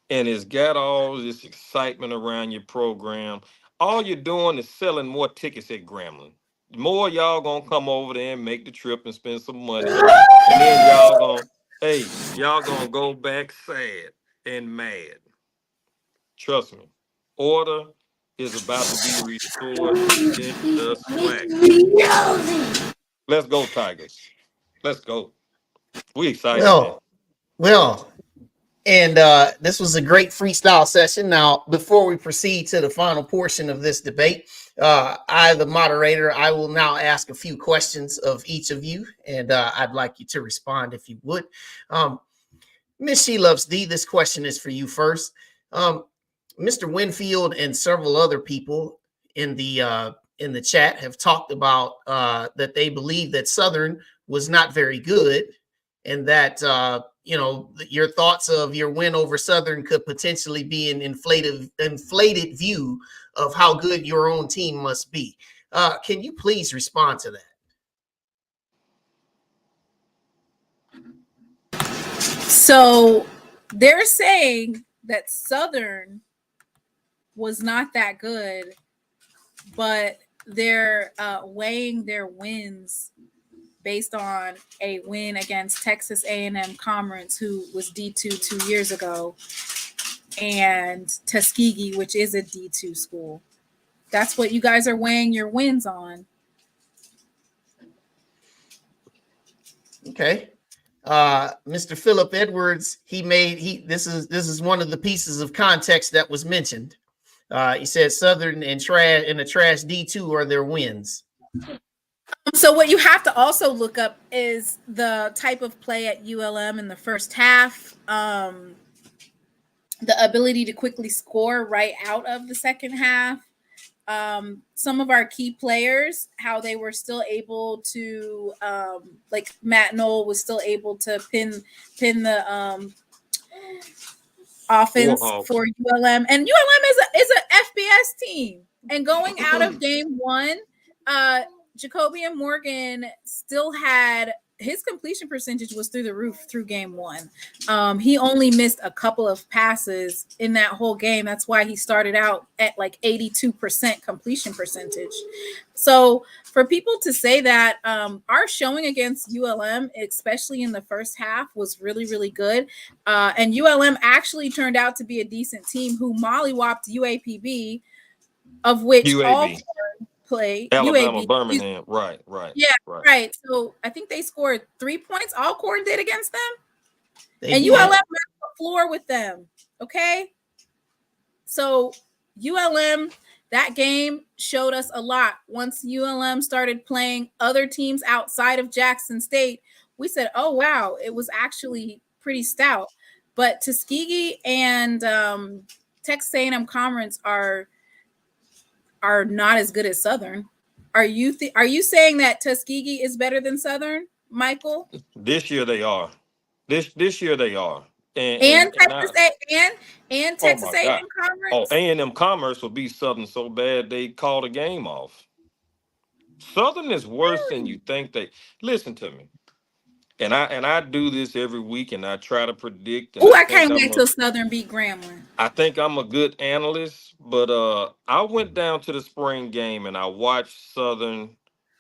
and it's got all this excitement around your program. All you're doing is selling more tickets at Grambling. More y'all gonna come over there and make the trip and spend some money, and then y'all gonna go back sad and mad. Trust me, order is about to be restored in the swag. Let's go, Tigers. Let's go. We excited, man. Well, and this was a great freestyle session. Now, before we proceed to the final portion of this debate, the moderator, I will now ask a few questions of each of you, and I'd like you to respond if you would. Miss She Loves D, this question is for you first. Mr. Winfield and several other people in the chat have talked about that they believe that Southern was not very good, and that your thoughts of your win over Southern could potentially be an inflated view of how good your own team must be. Can you please respond to that? So they're saying that Southern was not that good, but they're weighing their wins based on a win against Texas A&M Commerce, who was D2 2 years ago, and Tuskegee, which is a D2 school. That's what you guys are weighing your wins on. Okay. Mr. Philip Edwards, this is one of the pieces of context that was mentioned. He said Southern and the trash D2 are their wins. So what you have to also look up is the type of play at ULM in the first half, the ability to quickly score right out of the second half. Some of our key players, how they were still able to, like Matt Knoll was still able to pin the offense for ULM, and ULM is a FBS team. And going out of game one, Jacobian Morgan still had his completion percentage was through the roof through game one. He only missed a couple of passes in that whole game. That's why he started out at like 82% completion percentage. So for people to say that our showing against ULM, especially in the first half, was really, really good. And ULM actually turned out to be a decent team who mollywopped UAPB, of which all UAB, play Alabama, UAB. Birmingham. Right. Yeah, right. So I think they scored 3 points. Alcorn did against them, and did. ULM left the floor with them. Okay, so ULM, that game showed us a lot. Once ULM started playing other teams outside of Jackson State, we said, "Oh wow, it was actually pretty stout." But Tuskegee and Texas A&M Commerce are not as good as Southern. Are you saying that Tuskegee is better than Southern, Michael? This year they are. This year they are. And I, oh Texas my A&M God. Oh, Commerce? A&M Commerce will beat Southern so bad they called a game off. Southern is worse than you think they. Listen to me. And I do this every week and I try to predict and Oh, I can't wait till Southern beat Grambling. I think I'm a good analyst, but I went down to the spring game and I watched Southern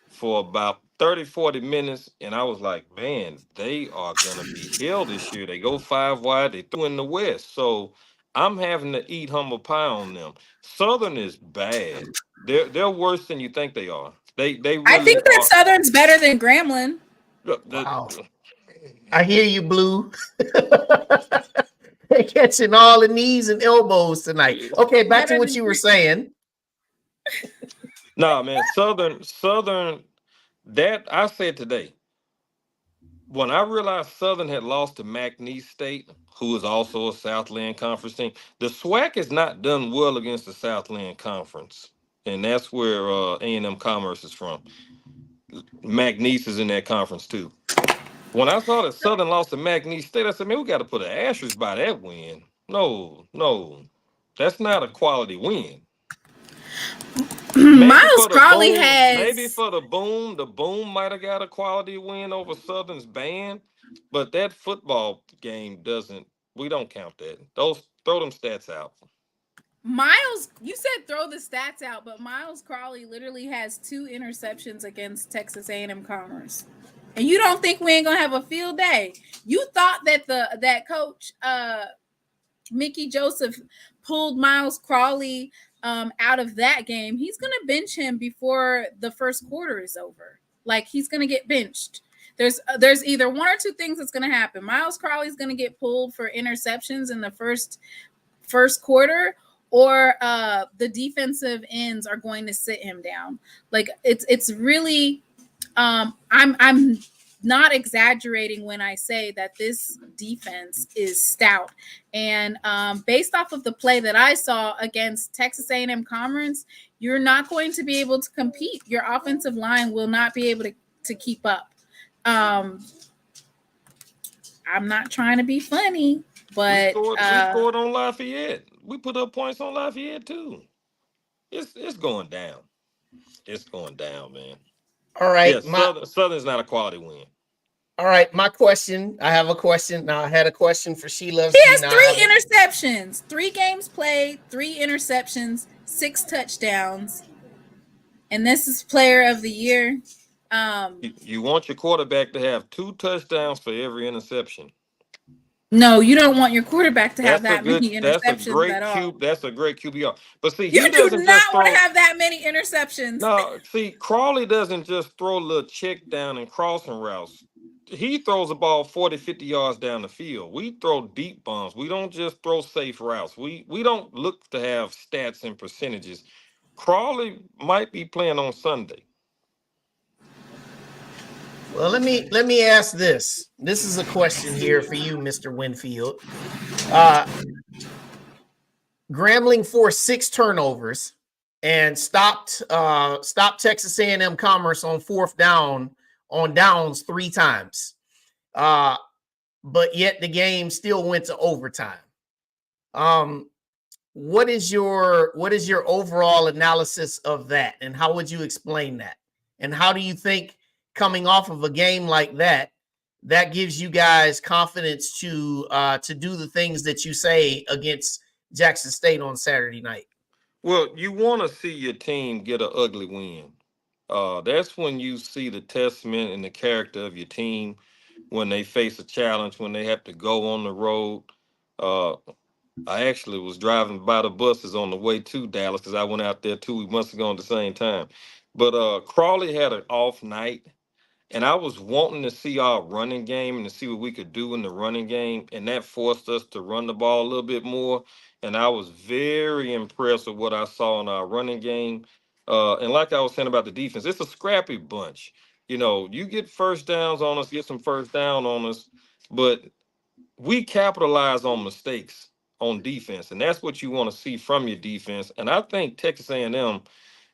for about 30, 40 minutes, and I was like, man, they are gonna be hell this year. They go 5 wide, they threw in the West. So I'm having to eat humble pie on them. Southern is bad. They're worse than you think they are. They I really think that are. Southern's better than Grambling. Wow. I hear you, Blue. They're catching all the knees and elbows tonight. Okay, back to what you were saying. Nah, man, Southern, that I said today, when I realized Southern had lost to McNeese State, who is also a Southland Conference team, the SWAC has not done well against the Southland Conference. And that's where A&M Commerce is from. McNeese is in that conference too. When I saw that Southern lost to McNeese State, I said, man, we got to put an asterisk by that win. No, that's not a quality win. Miles Crawley has maybe for the boom might have got a quality win over Southern's band, but that football game doesn't. We don't count that. Throw them stats out. Miles, you said throw the stats out, but Miles Crawley literally has 2 interceptions against Texas A&M Commerce. And you don't think we ain't gonna have a field day? You thought that that coach Mickey Joseph pulled Miles Crawley out of that game. He's gonna bench him before the first quarter is over. Like, he's gonna get benched. There's either one or two things that's gonna happen. Miles Crawley's gonna get pulled for interceptions in the first quarter, or the defensive ends are going to sit him down. Like, it's really I'm not exaggerating when I say that this defense is stout. And based off of the play that I saw against Texas A&M Commerce, you're not going to be able to compete. Your offensive line will not be able to keep up. I'm not trying to be funny, but we scored on Lafayette. We put up points on Lafayette too. It's going down. It's going down, man. All right. Yeah, Southern's not a quality win. All right, my question. I have a question. Now, I had a question for Sheila. He has 3 interceptions, 3 games played, 3 interceptions, 6 touchdowns. And this is player of the year. You want your quarterback to have 2 touchdowns for every interception. No, you don't want your quarterback to have that many interceptions at all. That's a great QBR. But see, you do not want to have that many interceptions. No, see, Crawley doesn't just throw a little check down and crossing routes. He throws the ball 40, 50 yards down the field. We throw deep bombs. We don't just throw safe routes. We don't look to have stats and percentages. Crawley might be playing on Sunday. Well, let me ask this. This is a question here for you, Mr. Winfield. Grambling forced 6 turnovers and stopped Texas A&M Commerce on 4th down on downs 3 times. But yet the game still went to overtime. What is your overall analysis of that, and how would you explain that? And how do you think coming off of a game like that, that gives you guys confidence to do the things that you say against Jackson State on Saturday night? Well, you want to see your team get an ugly win. That's when you see the testament and the character of your team when they face a challenge, when they have to go on the road. Uh, I actually was driving by the buses on the way to Dallas because I went out there too. We must have gone at the same time. But Crawley had an off night, and I was wanting to see our running game and to see what we could do in the running game, and that forced us to run the ball a little bit more. And I was very impressed with what I saw in our running game. And like I was saying about the defense, it's a scrappy bunch. You know, you get first downs on us, get some first down on us, but we capitalize on mistakes on defense, and that's what you want to see from your defense. And I think Texas A&M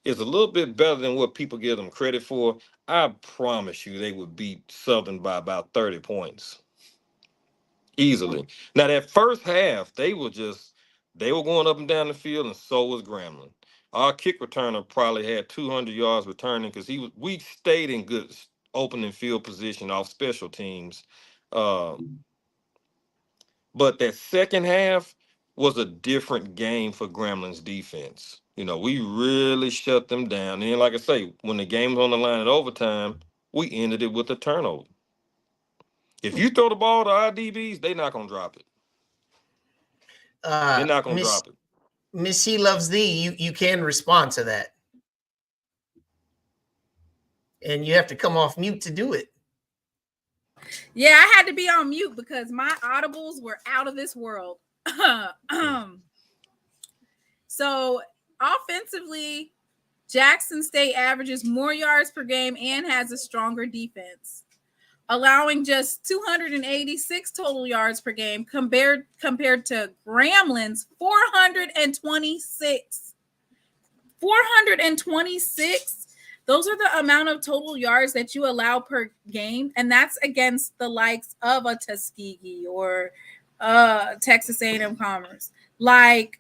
is a little bit better than what people give them credit for. I promise you they would beat Southern by about 30 points easily. Now that first half, they were going up and down the field, and so was Grambling. Our kick returner probably had 200 yards returning because we stayed in good opening field position off special teams. But that second half was a different game for Gremlin's defense. You know, we really shut them down. And like I say, when the game was on the line at overtime, we ended it with a turnover. If you throw the ball to our DBs, they're not gonna drop it. They're not gonna drop it. Miss She Loves Thee, you can respond to that. And you have to come off mute to do it. Yeah, I had to be on mute because my audibles were out of this world. So offensively, Jackson State averages more yards per game and has a stronger defense, allowing just 286 total yards per game compared to Grambling's 426. 426. Those are the amount of total yards that you allow per game, and that's against the likes of a Tuskegee or Texas A&M Commerce. Like,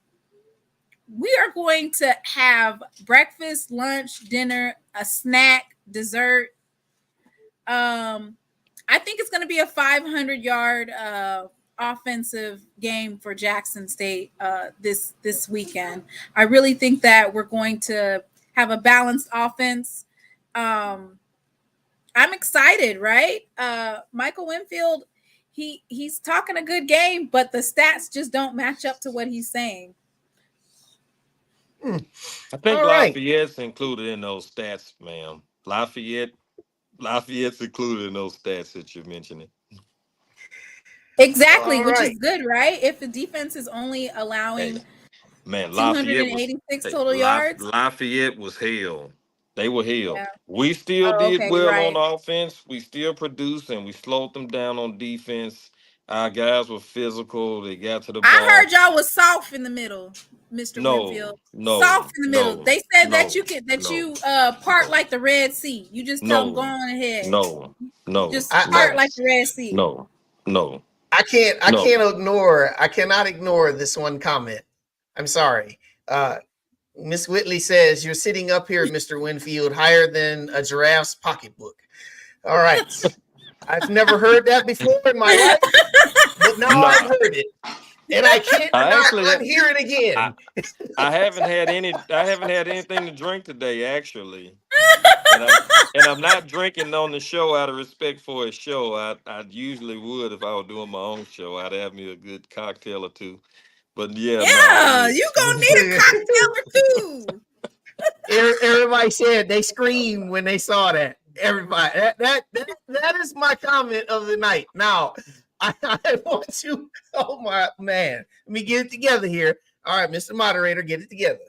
we are going to have breakfast, lunch, dinner, a snack, dessert. I think it's going to be a 500-yard offensive game for Jackson State this weekend. I really think that we're going to have a balanced offense. I'm excited, right? Michael Winfield, he's talking a good game, but the stats just don't match up to what he's saying. I think Lafayette's included in those stats, ma'am. Lafayette's included in those stats that you're mentioning. Exactly, which is good, right? If the defense is only allowing 286 total yards. Lafayette was hell. They were hell. Yeah. We still did well on offense. We still produced, and we slowed them down on defense. Our guys were physical. They got to the ball. I heard y'all was soft in the middle, Mr. Winfield. Soft in the middle. They said that you part like the Red Sea. You just tell them go on ahead. No. Just part like the Red Sea. No. I cannot ignore this one comment. I'm sorry. Miss Whitley says you're sitting up here, Mr. Winfield, higher than a giraffe's pocketbook. All right. I've never heard that before in my life, but now I've heard it. And I can't hear it again. I haven't had anything to drink today, actually. And I'm not drinking on the show out of respect for a show. I usually would if I were doing my own show. I'd have me a good cocktail or two. But you gonna need a cocktail or two. Everybody said they screamed when they saw that. Everybody, that is my comment of the night. Now, I want to. Oh my man, let me get it together here. All right, Mr. Moderator, get it together.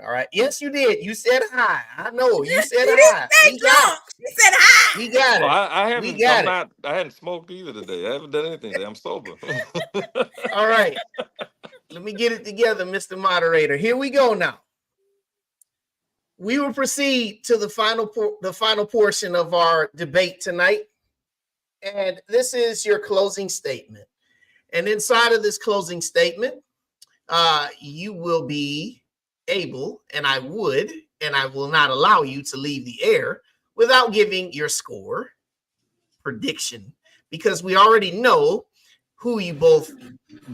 All right. Yes, you did. You said hi. I know you said hi. You said hi. We got it. Well, I hadn't smoked either today. I haven't done anything today. I'm sober. All right. Let me get it together, Mr. Moderator. Here we go now. We will proceed to the final portion of our debate tonight. And this is your closing statement. And inside of this closing statement, you will be able, and I will not allow you to leave the air without giving your score prediction, because we already know who you both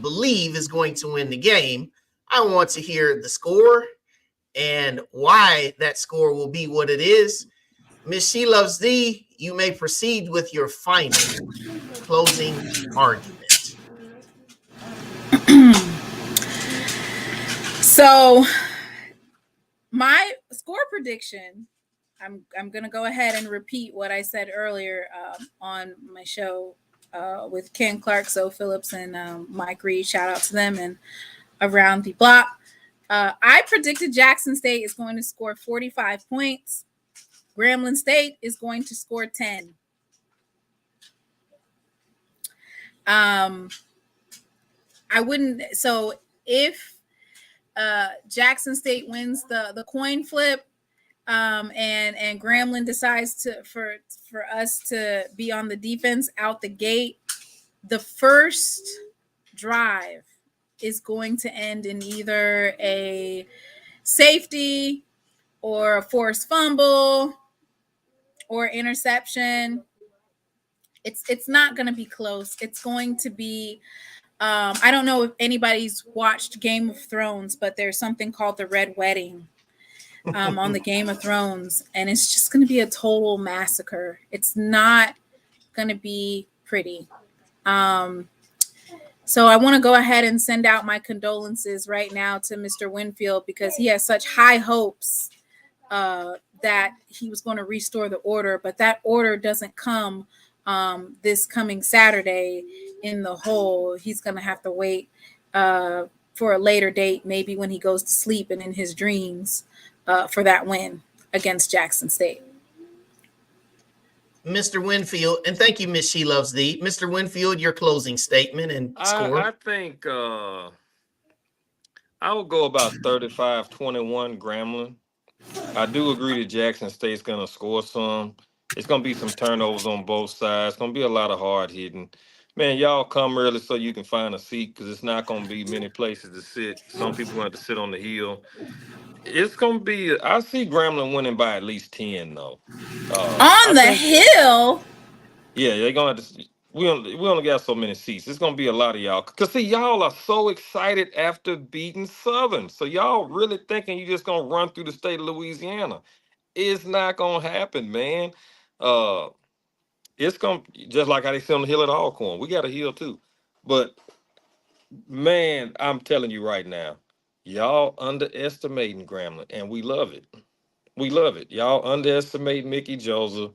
believe is going to win the game. I want to hear the score and why that score will be what it is. Miss She Loves Thee, you may proceed with your final closing argument. So my score prediction, I'm gonna go ahead and repeat what I said earlier on my show with Ken Clark, Zoe Phillips, and Mike Reed. Shout out to them and around the block. I predicted Jackson State is going to score 45 points. Grambling State is going to score 10. I wouldn't. So if Jackson State wins the coin flip, and Grambling decides for us to be on the defense out the gate, the first drive is going to end in either a safety or a forced fumble or interception. It's not going to be close. It's going to be I don't know if anybody's watched Game of Thrones, but there's something called the Red Wedding on the Game of Thrones, and it's just going to be a total massacre. It's not going to be pretty. So I want to go ahead and send out my condolences right now to Mr. Winfield, because he has such high hopes that he was going to restore the order, but that order doesn't come this coming Saturday in the hole. He's going to have to wait for a later date, maybe when he goes to sleep and in his dreams, for that win against Jackson State. Mr. Winfield, and thank you, Miss She Loves Thee. Mr. Winfield, your closing statement and score. I think I will go about 35-21 Grambling. I do agree that Jackson State's going to score some. It's going to be some turnovers on both sides. It's going to be a lot of hard hitting. Man, y'all come early so you can find a seat, because it's not going to be many places to sit. Some people going to have to sit on the hill. It's going to be, I see Grambling winning by at least 10, though. On the hill? Yeah, they're going to have to. We only got so many seats. It's going to be a lot of y'all. Because, see, y'all are so excited after beating Southern. So y'all really thinking you just going to run through the state of Louisiana. It's not going to happen, man. It's going to, just like how they sit on the hill at Alcorn. We got a hill, too. But, man, I'm telling you right now, y'all underestimating Grambling, and we love it. We love it. Y'all underestimate Mickey Joseph.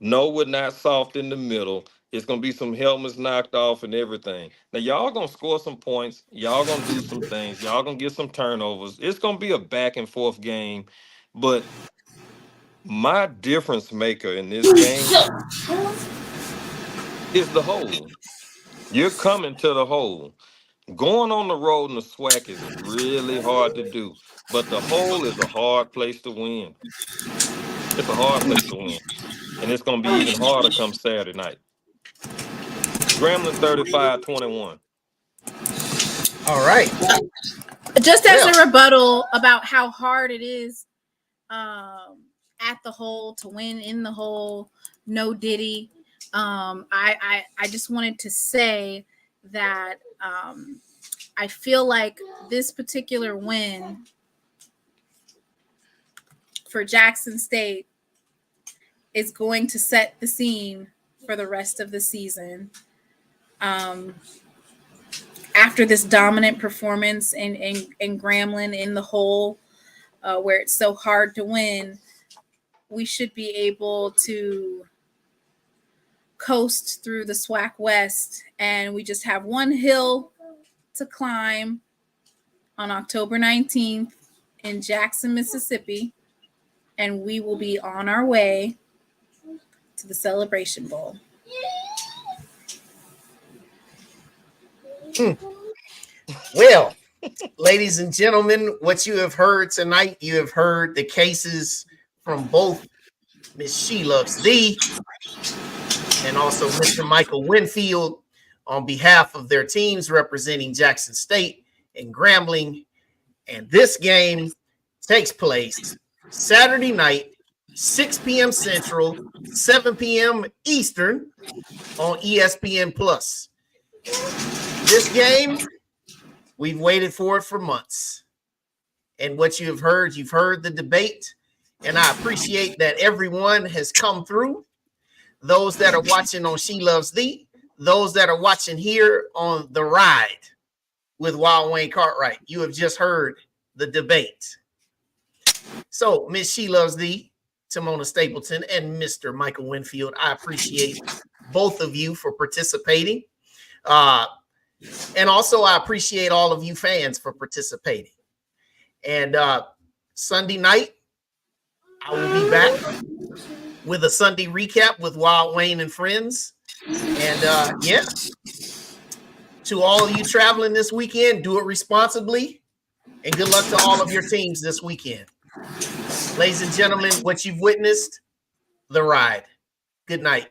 No, we're not soft in the middle. It's going to be some helmets knocked off and everything. Now, y'all going to score some points. Y'all going to do some things. Y'all going to get some turnovers. It's going to be a back and forth game. But my difference maker in this game is the hole. You're coming to the hole. Going on the road in the SWAC is really hard to do. But the hole is a hard place to win. It's a hard place to win. And it's going to be even harder come Saturday night. Grambling 35-21. All right. Just as a rebuttal about how hard it is at the hole to win in the hole, no Diddy. I just wanted to say that I feel like this particular win for Jackson State is going to set the scene for the rest of the season. After this dominant performance in Grambling in the hole, where it's so hard to win, we should be able to coast through the SWAC West, and we just have one hill to climb on October 19th in Jackson, Mississippi, and we will be on our way to the Celebration Bowl. Well, ladies and gentlemen, what you have heard tonight, you have heard the cases from both Miss She Loves Thee and also Mr. Michael Winfield on behalf of their teams representing Jackson State and Grambling. And this game takes place Saturday night 6 p.m. Central, 7 p.m. Eastern on ESPN Plus. This game, we've waited for it for months. And what you've heard the debate. And I appreciate that everyone has come through. Those that are watching on She Loves Thee, those that are watching here on The Ride with Wild Wayne Cartwright, you have just heard the debate. So, Miss She Loves Thee, Timona Stapleton, and Mr. Michael Winfield, I appreciate both of you for participating. And also, I appreciate all of you fans for participating. And Sunday night, I will be back with a Sunday recap with Wild Wayne and friends. And yeah, to all of you traveling this weekend, do it responsibly. And good luck to all of your teams this weekend. Ladies and gentlemen, what you've witnessed, The Ride. Good night.